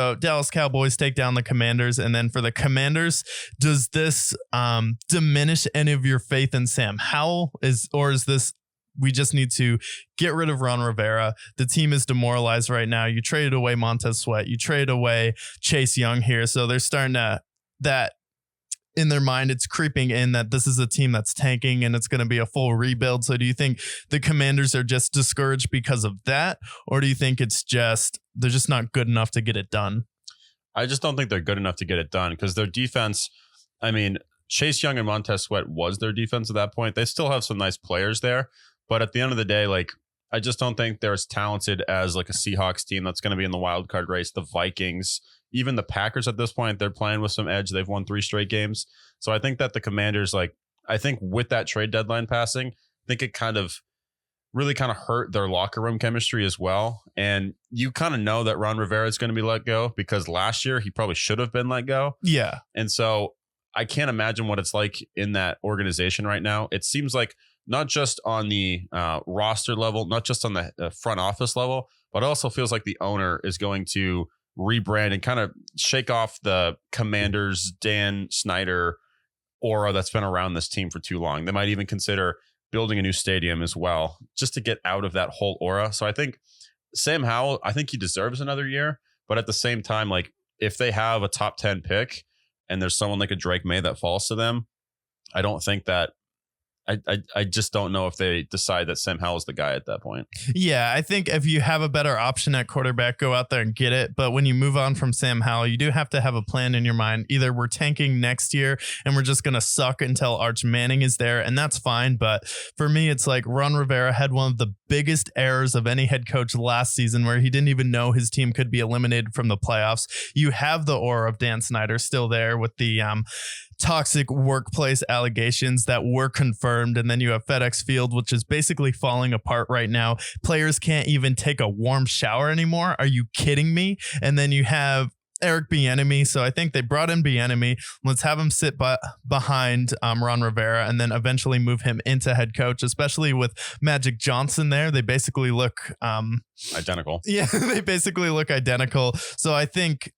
So Dallas Cowboys take down the Commanders. And then for the Commanders, does this diminish any of your faith in Sam Howell? Is this we just need to get rid of Ron Rivera? The team is demoralized right now. You traded away Montez Sweat. You traded away Chase Young here. So they're starting to, that in their mind, it's creeping in that this is a team that's tanking and it's going to be a full rebuild. So do you think the Commanders are just discouraged because of that? Or do you think it's just, they're just not good enough to get it done? I just don't think they're good enough to get it done because their defense, I mean, Chase Young and Montez Sweat was their defense at that point. They still have some nice players there. But at the end of the day, like, I just don't think they're as talented as like a Seahawks team that's going to be in the wild card race, the Vikings, even the Packers at this point. They're playing with some edge. They've won 3 straight games. So I think that the Commanders, like, I think with that trade deadline passing, I think it really hurt their locker room chemistry as well. And you kind of know that Ron Rivera is going to be let go because last year he probably should have been let go. Yeah. And so I can't imagine what it's like in that organization right now. It seems like not just on the roster level, not just on the front office level, but it also feels like the owner is going to rebrand and kind of shake off the Commanders, Dan Snyder aura that's been around this team for too long. They might even consider building a new stadium as well, just to get out of that whole aura. So I think Sam Howell, I think he deserves another year. But at the same time, like, if they have a top 10 pick and there's someone like a Drake May that falls to them, I don't think that I just don't know if they decide that Sam Howell is the guy at that point. Yeah, I think if you have a better option at quarterback, go out there and get it. But when you move on from Sam Howell, you do have to have a plan in your mind. Either we're tanking next year and we're just going to suck until Arch Manning is there, and that's fine. But for me, it's like Ron Rivera had one of the biggest errors of any head coach last season where he didn't even know his team could be eliminated from the playoffs. You have the aura of Dan Snyder still there with the toxic workplace allegations that were confirmed. And then you have FedEx Field, which is basically falling apart right now. Players can't even take a warm shower anymore. Are you kidding me? And then you have Eric Bieniemy. So I think they brought in Bieniemy. Let's have him sit behind Ron Rivera and then eventually move him into head coach, especially with Magic Johnson there. They basically look identical. Yeah, they basically look identical. So I think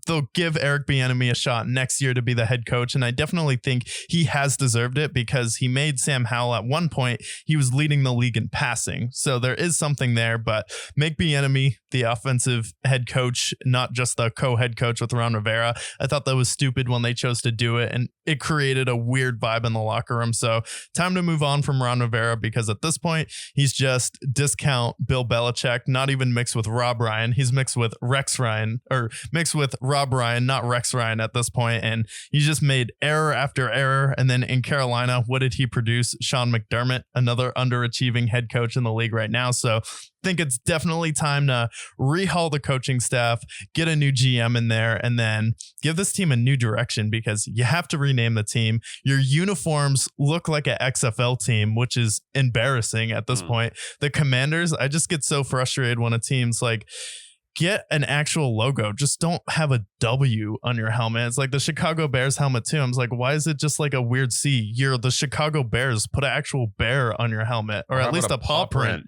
they'll give Eric Bieniemy a shot next year to be the head coach. And I definitely think he has deserved it because he made Sam Howell at one point. He was leading the league in passing. So there is something there, but make Bieniemy the offensive head coach, not just the co-head coach with Ron Rivera. I thought that was stupid when they chose to do it. And it created a weird vibe in the locker room. So time to move on from Ron Rivera because at this point, he's just discount Bill Belichick, not even mixed with Rob Ryan. He's mixed with Rex Ryan or mixed with Rob Ryan, not Rex Ryan at this point. And he just made error after error. And then in Carolina, what did he produce? Sean McDermott, another underachieving head coach in the league right now. So I think it's definitely time to rehaul the coaching staff, get a new GM in there, and then give this team a new direction because you have to rename the team. Your uniforms look like an XFL team, which is embarrassing at this point. The Commanders, I just get so frustrated when a team's like, get an actual logo. Just don't have a W on your helmet. It's like the Chicago Bears helmet too. I'm like, why is it just like a weird C? You're the Chicago Bears. Put an actual bear on your helmet or at least a paw print.